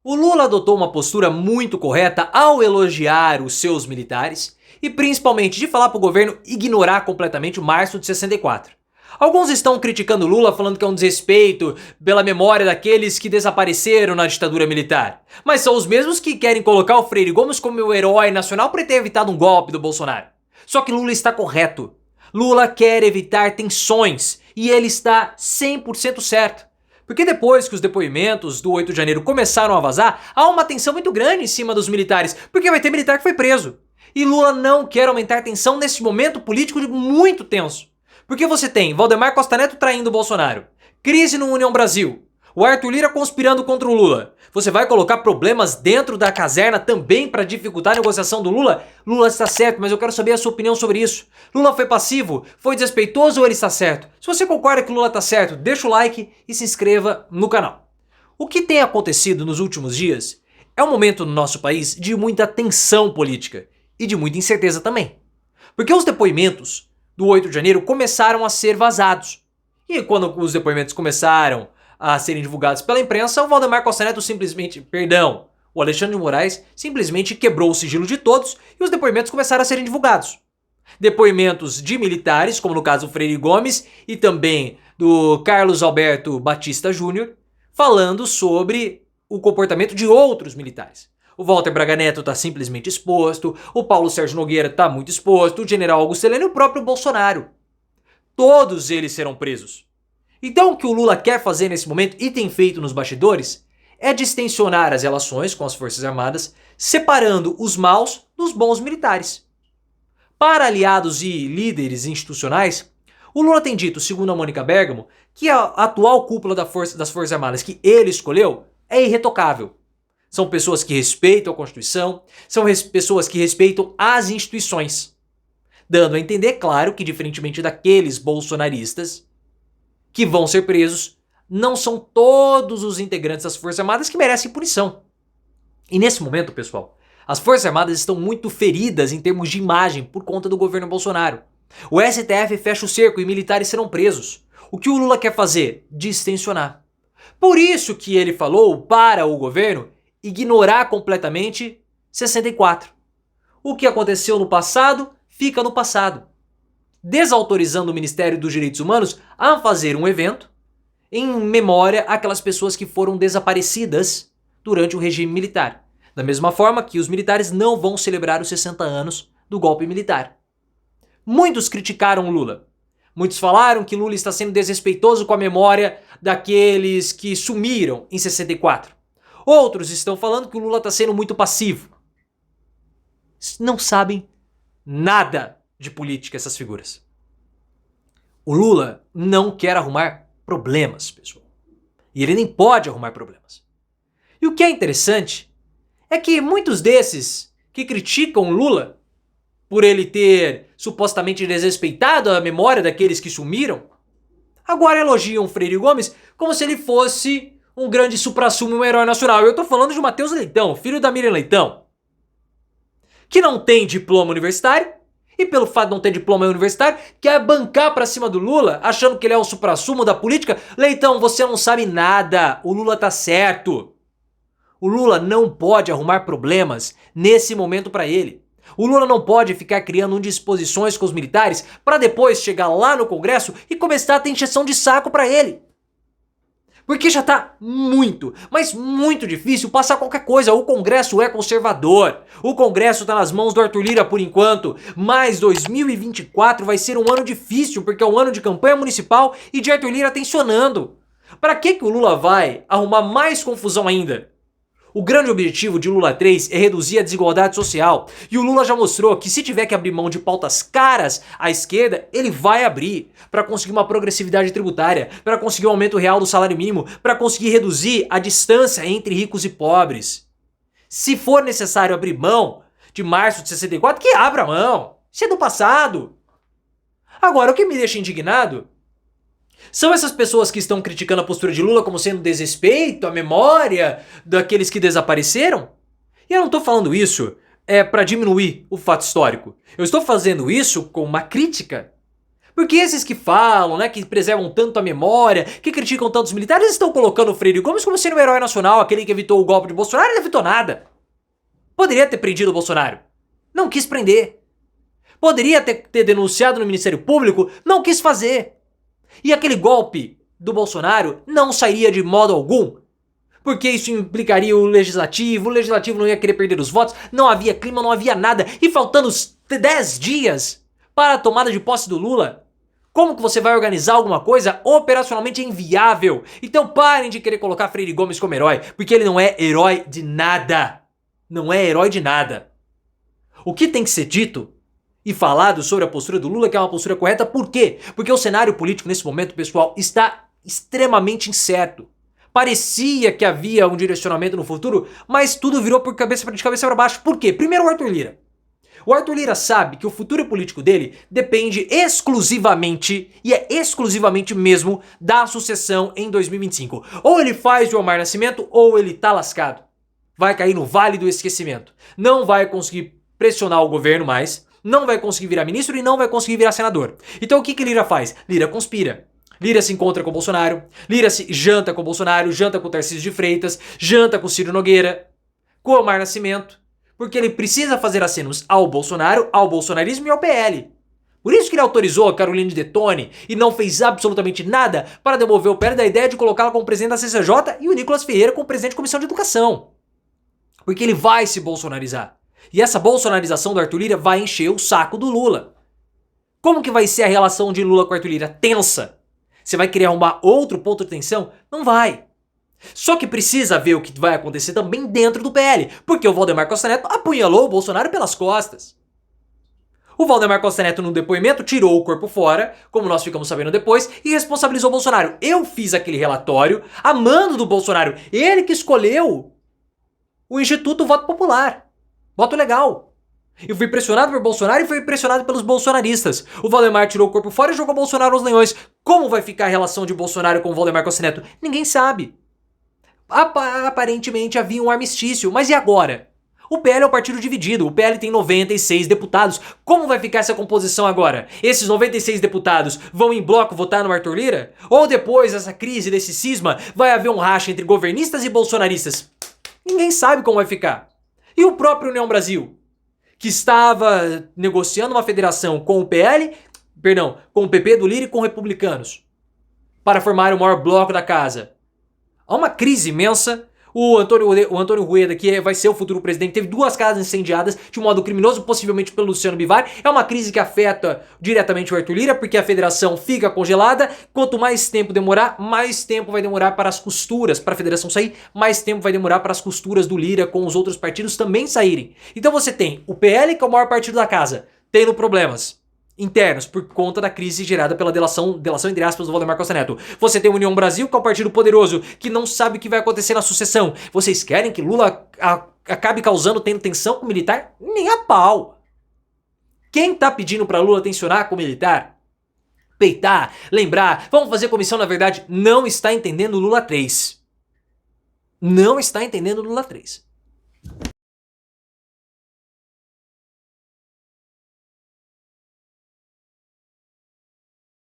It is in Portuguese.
O Lula adotou uma postura muito correta ao elogiar os seus militares e principalmente de falar para o governo ignorar completamente o março de 64. Alguns estão criticando o Lula falando que é um desrespeito pela memória daqueles que desapareceram na ditadura militar. Mas são os mesmos que querem colocar o Freire Gomes como o herói nacional por ter evitado um golpe do Bolsonaro. Só que Lula está correto. Lula quer evitar tensões e ele está 100% certo. Porque depois que os depoimentos do 8 de janeiro começaram a vazar, há uma tensão muito grande em cima dos militares, porque vai ter militar que foi preso. E Lula não quer aumentar a tensão nesse momento político muito tenso. Porque você tem Valdemar Costa Neto traindo o Bolsonaro, crise no União Brasil, o Arthur Lira conspirando contra o Lula. Você vai colocar problemas dentro da caserna também para dificultar a negociação do Lula? Lula está certo, mas eu quero saber a sua opinião sobre isso. Lula foi passivo? Foi desrespeitoso ou ele está certo? Se você concorda que Lula está certo, deixa o like e se inscreva no canal. O que tem acontecido nos últimos dias é um momento no nosso país de muita tensão política e de muita incerteza também. Porque os depoimentos do 8 de janeiro começaram a ser vazados. E quando os depoimentos começaram a serem divulgados pela imprensa, o Valdemar Costa Neto o Alexandre de Moraes simplesmente quebrou o sigilo de todos e os depoimentos começaram a serem divulgados. Depoimentos de militares, como no caso o Freire Gomes e também do Carlos Alberto Batista Júnior, falando sobre o comportamento de outros militares. O Walter Braga Neto está simplesmente exposto, o Paulo Sérgio Nogueira está muito exposto, o general Augusto Heleno e o próprio Bolsonaro. Todos eles serão presos. Então o que o Lula quer fazer nesse momento e tem feito nos bastidores é distensionar as relações com as Forças Armadas, separando os maus dos bons militares. Para aliados e líderes institucionais, o Lula tem dito, segundo a Mônica Bergamo, que a atual cúpula das Forças Armadas que ele escolheu é irretocável. São pessoas que respeitam a Constituição, são pessoas que respeitam as instituições. Dando a entender, claro, que diferentemente daqueles bolsonaristas que vão ser presos, não são todos os integrantes das Forças Armadas que merecem punição. E nesse momento, pessoal, as Forças Armadas estão muito feridas em termos de imagem por conta do governo Bolsonaro. O STF fecha o cerco e militares serão presos. O que o Lula quer fazer? Distensionar. Por isso que ele falou para o governo ignorar completamente 64. O que aconteceu no passado, fica no passado. Desautorizando o Ministério dos Direitos Humanos a fazer um evento em memória àquelas pessoas que foram desaparecidas durante o regime militar. Da mesma forma que os militares não vão celebrar os 60 anos do golpe militar. Muitos criticaram Lula. Muitos falaram que Lula está sendo desrespeitoso com a memória daqueles que sumiram em 64. Outros estão falando que o Lula está sendo muito passivo. Não sabem nada de política essas figuras. O Lula não quer arrumar problemas, pessoal. E ele nem pode arrumar problemas. E o que é interessante é que muitos desses que criticam o Lula por ele ter supostamente desrespeitado a memória daqueles que sumiram, agora elogiam o Freire Gomes como se ele fosse um grande suprassumo e um herói nacional. Eu tô falando de Matheus Leitão, filho da Miriam Leitão, que não tem diploma universitário, e pelo fato de não ter diploma universitário, quer bancar pra cima do Lula, achando que ele é o suprassumo da política. Leitão, você não sabe nada, o Lula tá certo. O Lula não pode arrumar problemas nesse momento pra ele. O Lula não pode ficar criando indisposições com os militares pra depois chegar lá no Congresso e começar a ter encheção de saco pra ele. Porque já tá muito, mas muito difícil passar qualquer coisa. O Congresso é conservador. O Congresso tá nas mãos do Arthur Lira por enquanto. Mas 2024 vai ser um ano difícil, porque é um ano de campanha municipal e de Arthur Lira tensionando. Para que o Lula vai arrumar mais confusão ainda? O grande objetivo de Lula 3 é reduzir a desigualdade social. E o Lula já mostrou que se tiver que abrir mão de pautas caras à esquerda, ele vai abrir para conseguir uma progressividade tributária, para conseguir um aumento real do salário mínimo, para conseguir reduzir a distância entre ricos e pobres. Se for necessário abrir mão de março de 64, que abra mão. Isso é do passado. Agora, o que me deixa indignado são essas pessoas que estão criticando a postura de Lula como sendo desrespeito à memória daqueles que desapareceram. E eu não estou falando isso para diminuir o fato histórico. Eu estou fazendo isso com uma crítica Porque esses que falam, né, que preservam tanto a memória, que criticam tanto os militares, eles estão colocando o Freire Gomes como sendo um herói nacional, aquele que evitou o golpe de Bolsonaro, ele não evitou nada. Poderia ter prendido o Bolsonaro. Não quis prender. Poderia ter denunciado no Ministério Público, não quis fazer. E aquele golpe do Bolsonaro não sairia de modo algum. Porque isso implicaria o legislativo não ia querer perder os votos, não havia clima, não havia nada. E faltando 10 dias para a tomada de posse do Lula, como que você vai organizar alguma coisa? Operacionalmente é inviável. Então parem de querer colocar Freire Gomes como herói, porque ele não é herói de nada. Não é herói de nada. O que tem que ser dito e falado sobre a postura do Lula, que é uma postura correta, por quê? Porque o cenário político nesse momento, pessoal, está extremamente incerto. Parecia que havia um direcionamento no futuro, mas tudo virou de cabeça para baixo. Por quê? Primeiro o Arthur Lira. O Arthur Lira sabe que o futuro político dele depende exclusivamente, e é exclusivamente mesmo, da sucessão em 2025. Ou ele faz o Omar Nascimento, ou ele tá lascado. Vai cair no vale do esquecimento. Não vai conseguir pressionar o governo mais, não vai conseguir virar ministro e não vai conseguir virar senador. Então o que Lira faz? Lira conspira. Lira se encontra com o Bolsonaro, Lira se janta com o Bolsonaro, janta com o Tarcísio de Freitas, janta com o Ciro Nogueira, com o Omar Nascimento, porque ele precisa fazer acenos ao Bolsonaro, ao bolsonarismo e ao PL. Por isso que ele autorizou a Caroline Detone e não fez absolutamente nada para demover o PL da ideia de colocá-la como presidente da CCJ e o Nicolas Ferreira como presidente da Comissão de Educação. Porque ele vai se bolsonarizar. E essa bolsonarização do Arthur Lira vai encher o saco do Lula. Como que vai ser a relação de Lula com Arthur Lira? Tensa. Você vai querer arrumar outro ponto de tensão? Não vai. Só que precisa ver o que vai acontecer também dentro do PL, porque o Valdemar Costa Neto apunhalou o Bolsonaro pelas costas. O Valdemar Costa Neto, no depoimento, tirou o corpo fora, como nós ficamos sabendo depois, e responsabilizou o Bolsonaro. Eu fiz aquele relatório a mando do Bolsonaro. Ele que escolheu o Instituto Voto Popular. Voto legal. Eu fui pressionado por Bolsonaro e fui pressionado pelos bolsonaristas. O Valdemar tirou o corpo fora e jogou o Bolsonaro aos leões. Como vai ficar a relação de Bolsonaro com o Valdemar Costa Neto? Ninguém sabe. Aparentemente havia um armistício, mas e agora? O PL é um partido dividido, o PL tem 96 deputados. Como vai ficar essa composição agora? Esses 96 deputados vão em bloco votar no Arthur Lira? Ou depois dessa crise, desse cisma, vai haver um racha entre governistas e bolsonaristas? Ninguém sabe como vai ficar. E o próprio União Brasil, que estava negociando uma federação com o com o PP do Lira e com republicanos, para formar o maior bloco da casa. Há uma crise imensa. O Antônio Rueda, que vai ser o futuro presidente, teve 2 casas incendiadas de um modo criminoso, possivelmente pelo Luciano Bivar. É uma crise que afeta diretamente o Arthur Lira, porque a federação fica congelada. Quanto mais tempo demorar, mais tempo vai demorar para as costuras, para a federação sair, mais tempo vai demorar para as costuras do Lira com os outros partidos também saírem. Então você tem o PL, que é o maior partido da casa, tendo problemas internos por conta da crise gerada pela delação entre aspas do Valdemar Costa Neto. Você tem a União Brasil, que é um partido poderoso, que não sabe o que vai acontecer na sucessão. Vocês querem que Lula acabe tendo tensão com o militar? Nem a pau. Quem tá pedindo pra Lula tensionar com o militar? Peitar, lembrar, vamos fazer comissão, na verdade, não está entendendo o Lula 3. Não está entendendo o Lula 3.